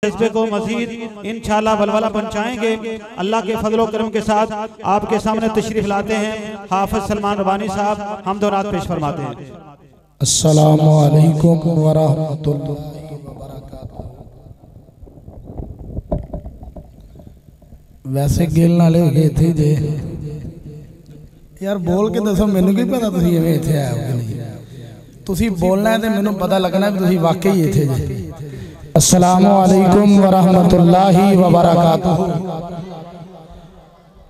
जज्बे को मजीद इंशाअल्लाह बलबला पहुंचाएंगे। अल्लाह के फजल करम के साथ आपके सामने तशरीफ लाते हैं। हाफिज सलमान रबानी साहब हम दो रात पेश फरमाते हैं। अस्सलामु अलैकुम व रहमतुल्लाहि व बरकातहू। वैसे गिल नाले गए थे जे यार बोल के दसो मैनू की पता तुसी एवें इत्थे आए हो कि नहीं। तुसी बोलना है तो मैनू पता लगना भी तुसी वाकई इत्थे जे। अस्सलामु अलैकुम व रहमतुल्लाहि व बरकातहू।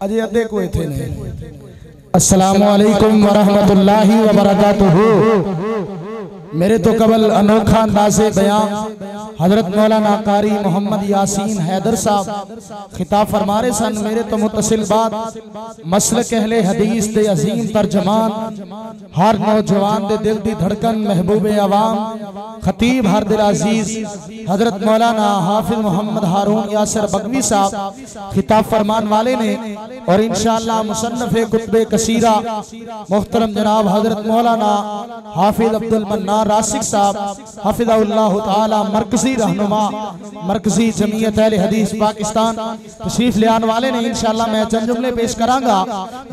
अजे अद्धे को इत्थे ने। अस्सलामु अलैकुम व रहमतुल्लाहि व बरकातहू। मेरे तो कबल अनोखा अंदाज़े बयां हजरत मौलाना कारी मोहम्मद यासीन हैदर साहब खिताब फरमा रहे सन। मेरे तो मुतसिल बात मसलक अहले हदीस दे अजीम तर्जमान हर नौजवान दे दिल दी धड़कन महबूबे अवाम खतीब हर दिल अजीज हजरत मौलाना हाफिज मोहम्मद हारून यासिर बगवी साहब खिताब फरमान वाले ने और इंशाअल्लाह मुसन्नफ़े कुतुबे कसीरा मुहतरम जनाब हजरत मौलाना हाफिज अब्दुल मन्नान रासिक साहब हफिज़हुल्लाह ताला मरकजी रहनुमा मरकजी जमीयत अहले हदीस पाकिस्तान तशरीफ ले आने वाले ने। इंशाअल्लाह मैं चंद जुमले पेश करांगा।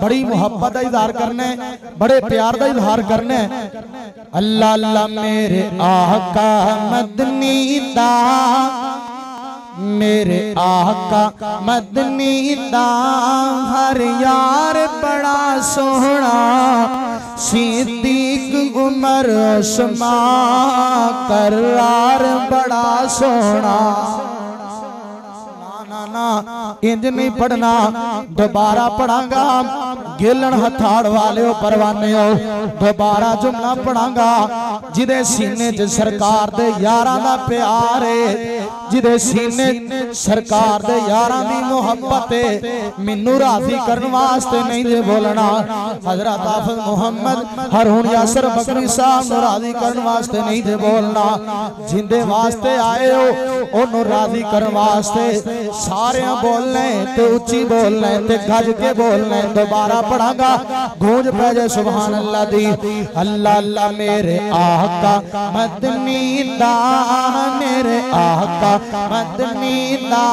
बड़ी मोहब्बत का इजहार करना है, बड़े प्यार का इजहार करना है। अल्लाह अल्लाह मेरे आका मदनी दा मेरे आका मदनी दा हर यार बड़ा सोहना सिद्दीक उमर उस्मान करार बड़ा सोहना। ना इंज नहीं पढ़ना दोबारा पढ़ांगा। गिलन हथाड़ वाले हो परवाने हो दोबारा जुमला पढ़ांगा। जिदे सीने च सरकार दे यारां दा प्यार है जिदे सीने सरकार दे यारां दी मोहब्बत है मैनू राजी करन वास्ते नहीं जे बोलना। हजरत हाफिज मोहम्मद हारून यासिर बगवी साहब नू राजी करन वास्ते नहीं जे बोलना। जिंदे वास्ते आए हो ओनू राजी करन वास्ते सारे बोलना है ते उच्ची बोलना है ते गज के बोलना है। दोबारा पढ़ांगा गूंज पै जाए सुभान अल्लाह दी। अल्लाह अल्लाह मेरे आका मदनी दा मेरे आका मदनी दा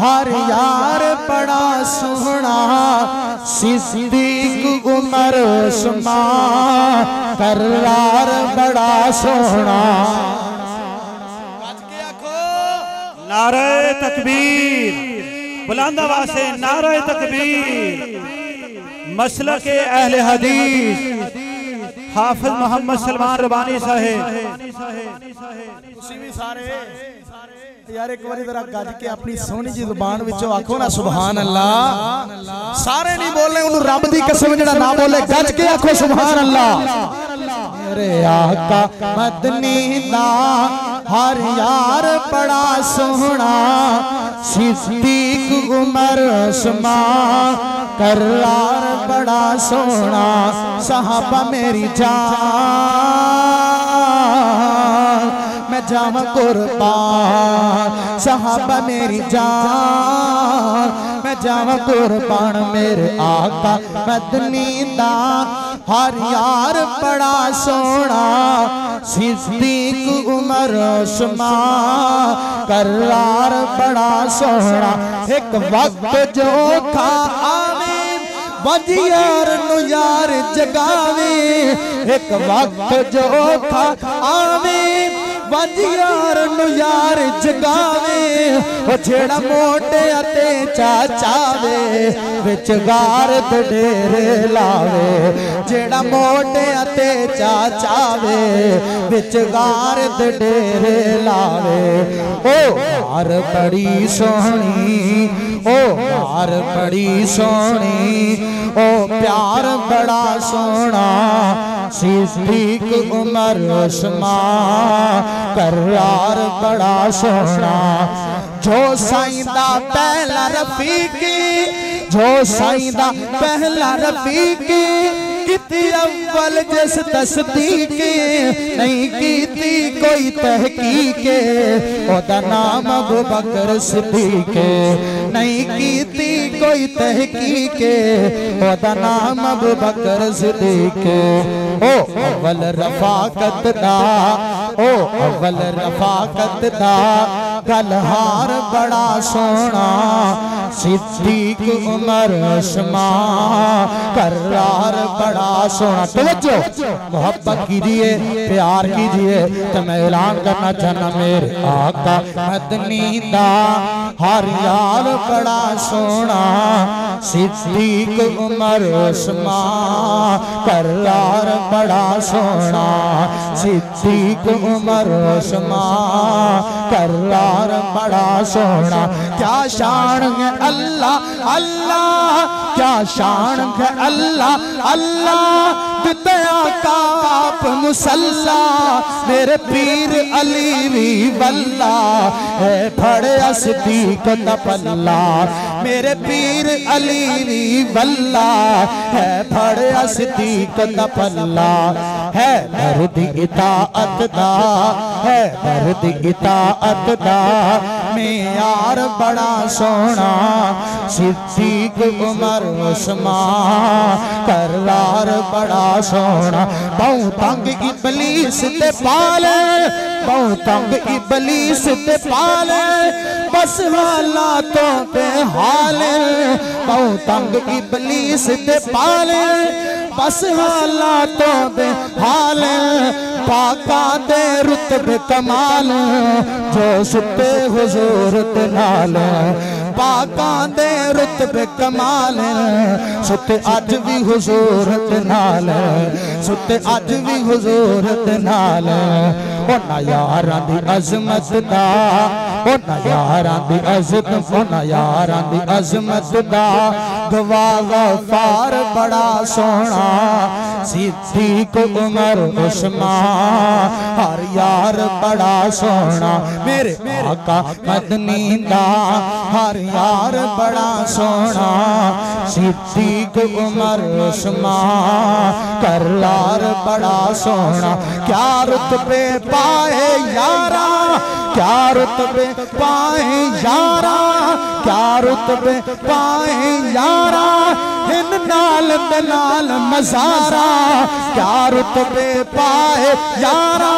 हर यार बड़ा सोहना सिद्दीक उमर उस्मान करार बड़ा सोहना। नारे तकबीर बुलंद आवाज़ से नारे तकबीर। मसलक के अहले हदीस हाफिज मोहम्मद सलमान रबानी साहेब यार एक बार जरा गज के अपनी सोहनी जी जुबान विचों आखो ना सुभान अल्लाह। सारे नहीं बोलने उन्होंने रब दी कसम जड़ा ना बोले गज के आखो सुभान अल्लाह। मेरे आका मदनी दा हर यार बड़ा सोहना सिद्दीक उमर उस्मान करार बड़ा सोहना। सहाबा मेरी जान मैं जावा कुर्बान सहाबा मेरी जान मैं जावा कुर्बान। मेरे आका मदनी दा हर यार बड़ा सोहना सिद्दीक उमर उस्मान करार बड़ा सोहना। एक वक्त जो खा आवे वज यार नु यार जगावे। एक वक्त जो खा आवे वज यार नु यार जगावे। ओ जेड़ा मोटे अते चाचावे विच गार दे डेरे लावे। जेड़ा मोटे अते चाचावे विच गार दे डेरे लावे। ओ हार बड़ी सोहनी ओ हार बड़ी सोहनी ओ प्यार बड़ा सोहना सिद्दीक उमर उस्मान करार बड़ा सोहना। जो साईं दा पहला रफीकी जो साईं दा पहला रफीकी किती अव्वल जिस तस्दीक नहीं कीती कोई तहकीक ओदा नाम अबू बकर सिद्दीक नहीं कीती कोई तहकीक ओदा नाम अबू बकर सिद्दीक। ओ अव्वल रफाकत दा ओ अव्वल रफाकत दा गलहार बड़ा सोना सिद्दीक उमर उस्मान करार बड़ा सोना। तवज्जो मोहब्बत कीजिए प्यार कीजिए तो मैं ऐलान करना चाहना मेरे आका मदनी दा हर यार बड़ा सोना सिद्दीक उमर उस्मान करार बड़ा सोना सिद्दीक उमर उस्मान करार बड़ा सोना। क्या शान है अल्लाह अल्लाह क्या शान है अल्लाह अल्लाह दया का आप मुसल्ला मेरे पीर अली भी वल्ला है फड़या सिद्दीक दा पल्ला मेरे पीर अली भी वल्ला है फड़या सिद्दीक दा पल्ला है दर्द इताअत दा है दर्द इताअत दा में यार बड़ा सोना सिद्दीक उमर उस्मान करार बड़ा सोना। बहु तंग इबलीस ते पाले बहु तंग इबलीस ते पाले बस हालातों पे हाल बहु तंग इबलीस ते पाले बस हालातों पे हाल पाका दे रुतबे कमाल जो सुते हुजूर ते नाल पाका दे रुतबे कमाल सुते अज भी हुजूर ते नाल सुते अज भी हुजूर ते नाल उन्हां यारां दी अज़मत दा उन्हां यारां दी अज़मत उन्हां यारां दी अज़मत दा गवाह गफार बड़ा सोना सिद्दीक उमर उस्मान हर यार बड़ा सोना मेरे आका मदनी दा हर यार बड़ा सोना सिद्दीक उमर उस्मान करार बड़ा सोना। क्या रुतबे पाए यारा क्या रुतबे पाए यारा क्या रुतबे पाए यारा इन नाल दे नाल मज़ारा क्या रुतबे पाए यारा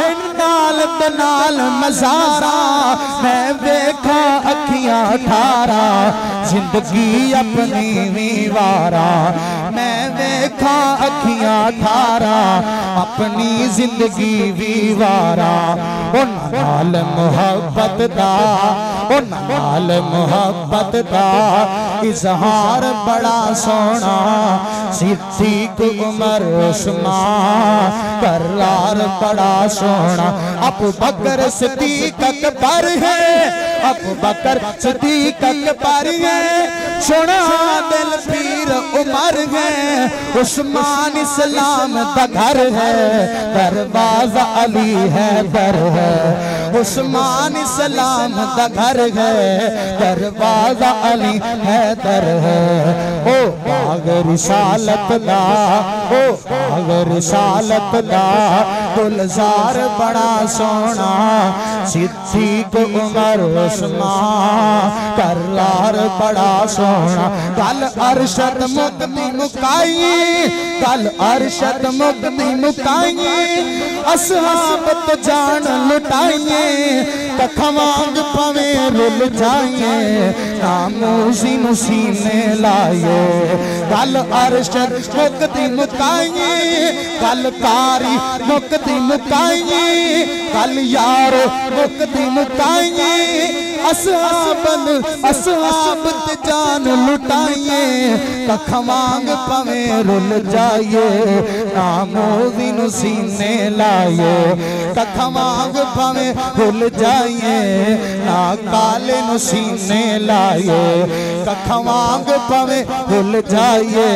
इन नाल दे नाल मज़ारा मैं वेखा अखियां ठारा जिंदगी अपनी वीवारा मैं वेखा अखियां ठारा अपनी जिंदगी वीवारा उन्हां नाल मोहब्बत दा उन्हां नाल मोहब्बत दा इजहार बड़ा सोना सिद्दीक उमर उस्मान करार बड़ा सोना। अबू बकर सिद्दीक अकबर है अबू बकर सिद्दीक अकबर है सोना दिल पीर उमर है उस्मान इस्लाम दा घर है दरवाजा अली है दर है उस्मान इस्लाम दा घर है दरवाजा अली है दर है ओ बाग रिसालत दा ओ बाग रिसालत दा गुलजार बड़ा सोना सिद्दीक उमर उस्मान करार बड़ा सोना। कल अरशद मुक्ति मुकाई कल अरशद मुक्ति मुकाई असहाब तो जान लुटाइए कखवांग पवे रुल जाइए नामूसी मुसीने लाए कल अरशद मुक्ति मुकाई कल कारी मुक्ति मुकाई कल यारो मुक्ति मुकाई असहाबन असहाब ते जान लुटाइए कखवांग पवे रुल जाइए नामोजी नु सीने लाइए कखवांग पवे रुल जाइए ना काले नु सीने लाइए कखवांग पवे रुल जाइए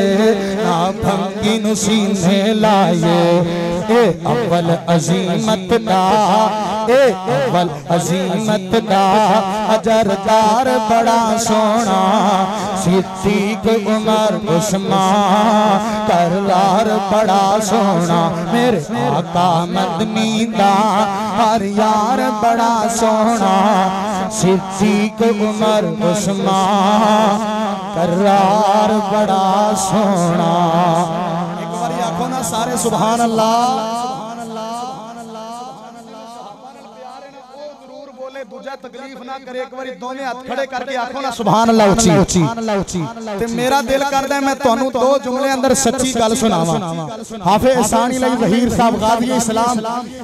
ना भंगी नु सीने लाइए ए अव्वल अजीमत दा ए अव्वल अजीमत दा अजरदार बड़ा सोना सिद्दीक उमर उस्मान करार बड़ा सोना मेरे आका मदनी दा हर यार बड़ा सोना सिद्दीक उमर उस्मान करार बड़ा सोना। एक बार आखो ना सारे सुभान अल्लाह दूजा तकलीफ ना करे एक बारी दोवें हाथ खड़े करके आखो ना सुभान अल्लाह उची ते मेरा दिल करदा है मैं तुहानू दो जुमले अंदर सच्ची गल सुनावां। हाफिज एहसान इलाही ज़हीर साहब गाज़ी इस्लाम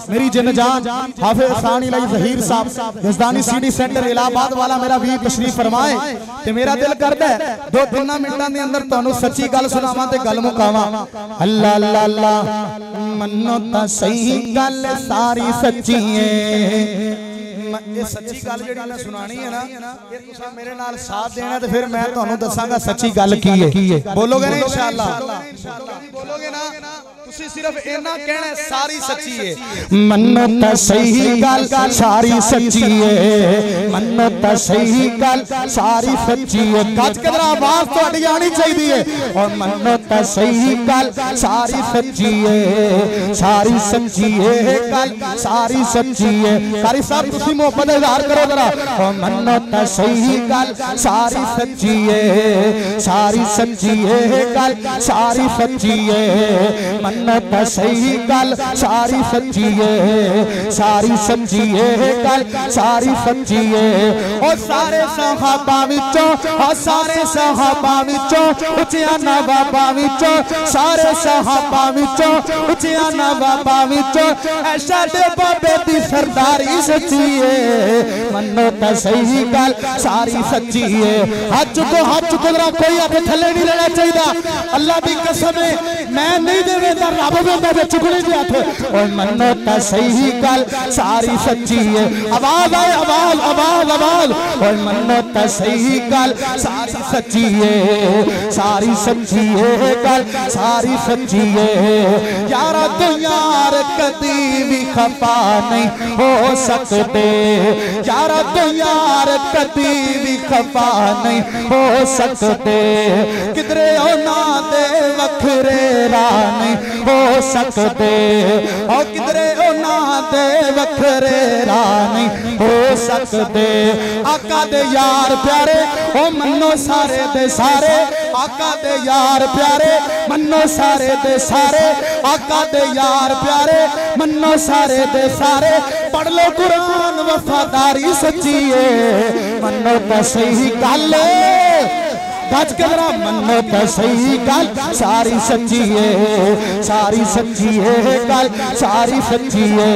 मेरी जिनजान हाफिज एहसान इलाही ज़हीर साहब यज़दानी सीडी सेंटर इलाहाबाद वाला मेरा वीर तशरीफ फरमाए ते मेरा दिल करदा है 2-3 मिनटां दे अंदर तुहानू सच्ची गल सुनावां ते गल मुकावां। अल्लाह अल्लाह अल्लाह मन्नो ता सही गल सारी सच्ची है। ये सच्ची गल जेड़ी मैं सुनानी है ना ये तुसां मेरे नाल साथ देना ते फिर मैं तुहानू दसांगा सच्ची गल की है। बोलोगे ना इंशाअल्लाह बोलोगे ना तुसी सिर्फ इतना कहना है सारी सच्ची है। मन्नो ता सही गल सारी सच्ची है मन्नो ता सही गल सारी सच्ची है। गज के जरा आवाज तुहाडी आनी चाहिए और मन्नो ता सही गल सारी सच्ची है सारी सच्ची है गल सारी सच्ची है। कारी साहब तुसी मोहब्बत इज़हार करो जरा और मन्नो ता सही गल सारी सच्ची है सारी सच्ची है गल सारी सच्ची है। मन्नो ता सही गल सारी सच्ची है सारी सच्ची है गल सारी सच्ची है। और सारे सहाबा विचों और सारे सहाबा विचों उच्चियां नवाबा विचों सारे सहाबा विचों उच्चियां नवाबा विचों ऐशा दे बाबे दी सरदारी सच्ची है। मन्नो ता सही गल सारी सच्ची है। हाथ चुको जरा कोई हाथ थले नहीं रहना चाहिए। अल्लाह की कसम है मैं नहीं देवेंदा रब देंदा चुकने दे हाथ। और मन्नो ता सही गल सारी सच्ची है। आवाज आए आवाज आवाज आवाज। और मन्नो ता सही गल सारी सच्ची है सारी सच्ची है गल सारी सच्ची है। यारा तो यार कदी भी खफा नहीं हो सकते यारा तो यार कदी भी खफा नहीं हो सकते किधरे ना दे वखरे राह नहीं हो सकते और किधरे ना दे वखरे राह नहीं हो सकते। आका दे यार प्यारे ओ मन्नो सारे दे सारे आका दे यार प्यारे मन्नो सारे दे सारे आका दे यार प्यारे मन्नो सारे दे सारे। पढ़ लो कुरान वफादारी सच्ची है मन्नो ता सही गल गज के जरा मन्नो ता सही गल सारी सच्ची है सारी सच्ची है गल सारी सच्ची है।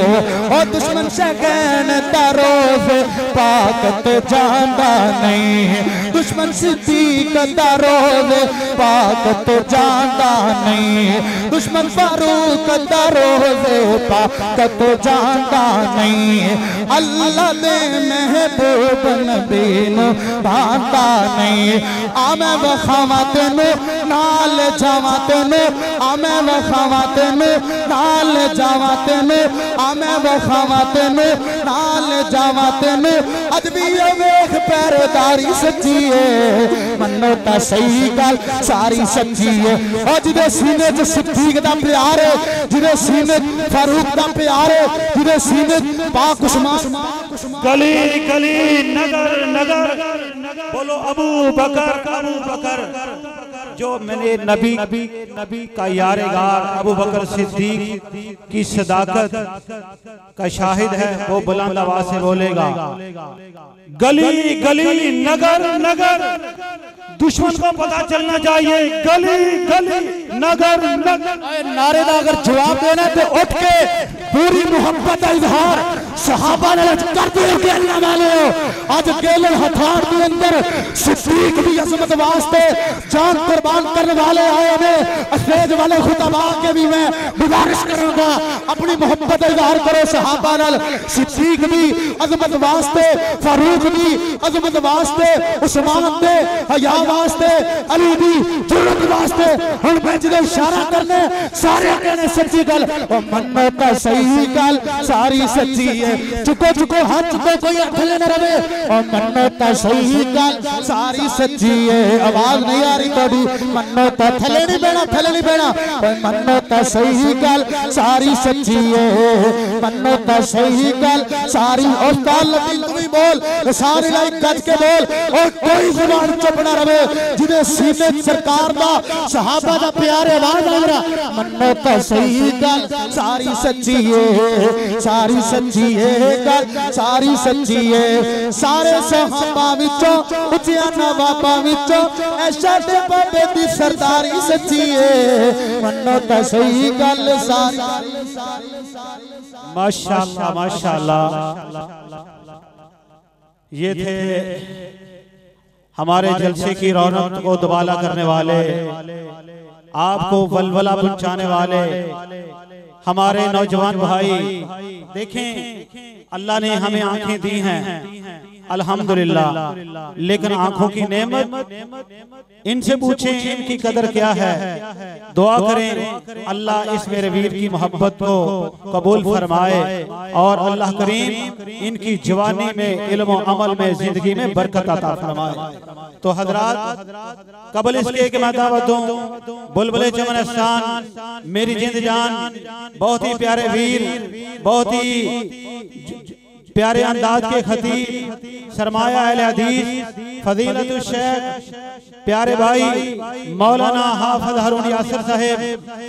और दुश्मन शगन तरोफ पाकत जानदा नहीं दुश्मन सिद्दीक तरोफ पाकत जानदा नहीं दुश्मन फारूक तरोफ पाकत जानदा नहीं। अल्लाह दे महबूब नबी नु भांदा नहीं। मैं वखावा तेनू नाल जावा तेनू मैं वखावा तेनू नाल जावा तेनू मैं वखावा तेनू नाल जावा तेनू अदबी वेख पैरदारी सच्ची है। मन्नो ता सही गल सारी सच्ची है। और जिदे सीने च सिद्दीक दा प्यार है जिदे सीने फारूक दा प्यार है जिदे सीने पाक उस्मान गली गली नगर नगर बोलो अबू बकर जो मैंने नबी का यारेगार अबू बकर सिद्दीक की सदाकत का शाहिद है वो बुलंद आवाज से बोलेगा गली गली नगर नगर दुश्मन को पता चलना चाहिए गली गली नगर नगर। नारे का अगर जवाब देना तो उठ के पूरी मोहब्बत का इजहार सहाबा ने कर दिया वाले आज गेलन हथाड़ के अंदर सिद्दीक की अजमत वास्ते जान कुर्बान करने वाले आए ने स्टेज वाले खुतबा के भी मैं गुजारिश करूंगा अपनी मोहब्बत इजहार करो सहाबा नाल। सिद्दीक भी अजमत वास्ते फारूक भी अजमत वास्ते उस्मान दे हया वास्ते अली भी जुर्रत वास्ते हुन मैं जिदे इशारा करने सारे कहने सच्ची गल ओ मन्नो ता सही गल सारी सच्ची है। चुको चुको हाथ चुको कोई अखले न रवे ओ मन्नो ता सही गल सारी सच्ची है। आवाज नहीं आ रही थोड़ी मनो तो थले नहीं बहना, थले नहीं बहना, मनो तो सही गल सारी सच्ची है, मनो तो सही गल सारी। उस्ताद लतीफ तू भी बोल, सारे लाइक गज के बोल, और कोई जुबान चुप ना रहे। जिदे सीने सरकार दा सहाबा दा प्यारे आवाज आ रहा, मनो तो सही गल सारी सच्ची है, सारी सच्ची है गल सारी सच्ची है। सारे सहाबा विचों उचिया नवाबा विचों ऐशा दे बाबे दी सरदारी सच्ची है, मनो तो सही गल सारी। माशाअल्लाह माशाअल्लाह। ये थे हमारे जलसे की रौनक को दुबाला करने वाले, आपको वलवला पहुंचाने वाले हमारे नौजवान भाई। देखें अल्लाह ने हमें आंखें दी हैं अल्हम्दुलिल्लाह, लेकिन आंखों की नेमत इनसे पूछें इनकी कदर क्या है। दुआ करें अल्लाह इस मेरे वीर की मोहब्बत को कबूल फरमाए और अल्लाह करीम इनकी जवानी में, इल्म और अमल में, जिंदगी में बरकत अता फरमाए। तो हजरात कबल इसके कि मैं दावत दूं बुलबुल चमनस्तान मेरी जिंद जान, बहुत ही प्यारे वीर, बहुत ही प्यारे अंदाज के खतीब, सरमाया अहले हदीस, फजीलतुल शेख प्यारे भाई मौलाना हाफिज हारून यासिर साहब।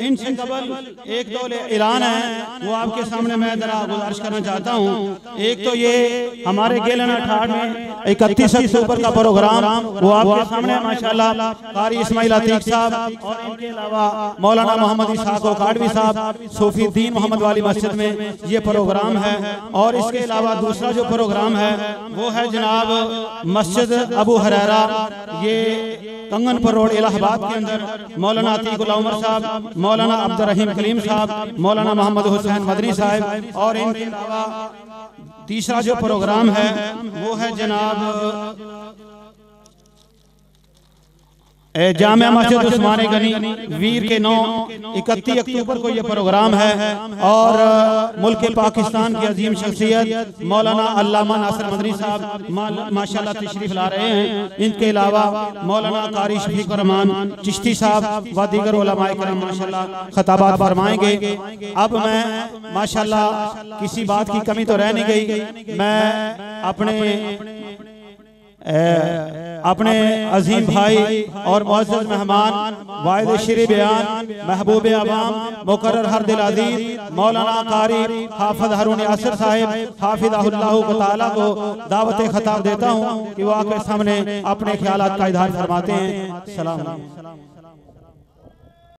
इनसे कबल एक दो ऐलान है, वो आपके सामने मैं जरा गुजारिश करना चाहता हूँ। एक तो ये हमारे गेलन ठाड़ में 31 अक्टूबर का प्रोग्राम वो आपके सामने माशाल्लाह कारी इस्माइल अतीक साहब और इनके अलावा मौलाना मोहम्मद इसाक काडवी साहब सूफीद्दीन मोहम्मद वाली मस्जिद में ये प्रोग्राम है। और इसके अलावा दूसरा जो प्रोग्राम है वो है जनाब मस्जिद अबू हुरैरा, ये कंगनपुर रोड इलाहाबाद के अंदर मौलाना अतीकुल्लाह उमर साहब, मौलाना अब्दुर रहीम कलीम साहब, मौलाना मोहम्मद हुसैन मदनी साहब। और इनके अलावा तीसरा जो प्रोग्राम है वो है जनाब जामिया मस्जिद उस्मानी गनी वीर के 31 अक्टूबर को ये प्रोग्राम है। और मुल्क पाकिस्तान की अजीम शख्सियत मौलाना अल्लामा नासिर मदनी साहब माशाल्लाह तशरीफ ला रहे हैं। इनके अलावा मौलाना कारी शफीकुर रहमान चिश्ती साहब व दीगर उलमाए किराम माशाल्लाह खताबात फरमाएंगे। अब मैं माशाल्लाह किसी बात की कमी तो रह नहीं गई, मैं अपने अजीम भाई और मुअज़्ज़ज़ मेहमान वाहिद शरीफ बयान महबूब अवाम मुकर्रर हर दिल अज़ीज़ मौलाना कारी हाफिज हारून यासिर साहब हाफिज़हुल्लाह तआला को दावत खिताब देता हूँ कि वो आके सामने अपने ख्यालात का इज़हार फरमाते हैं। सलाम।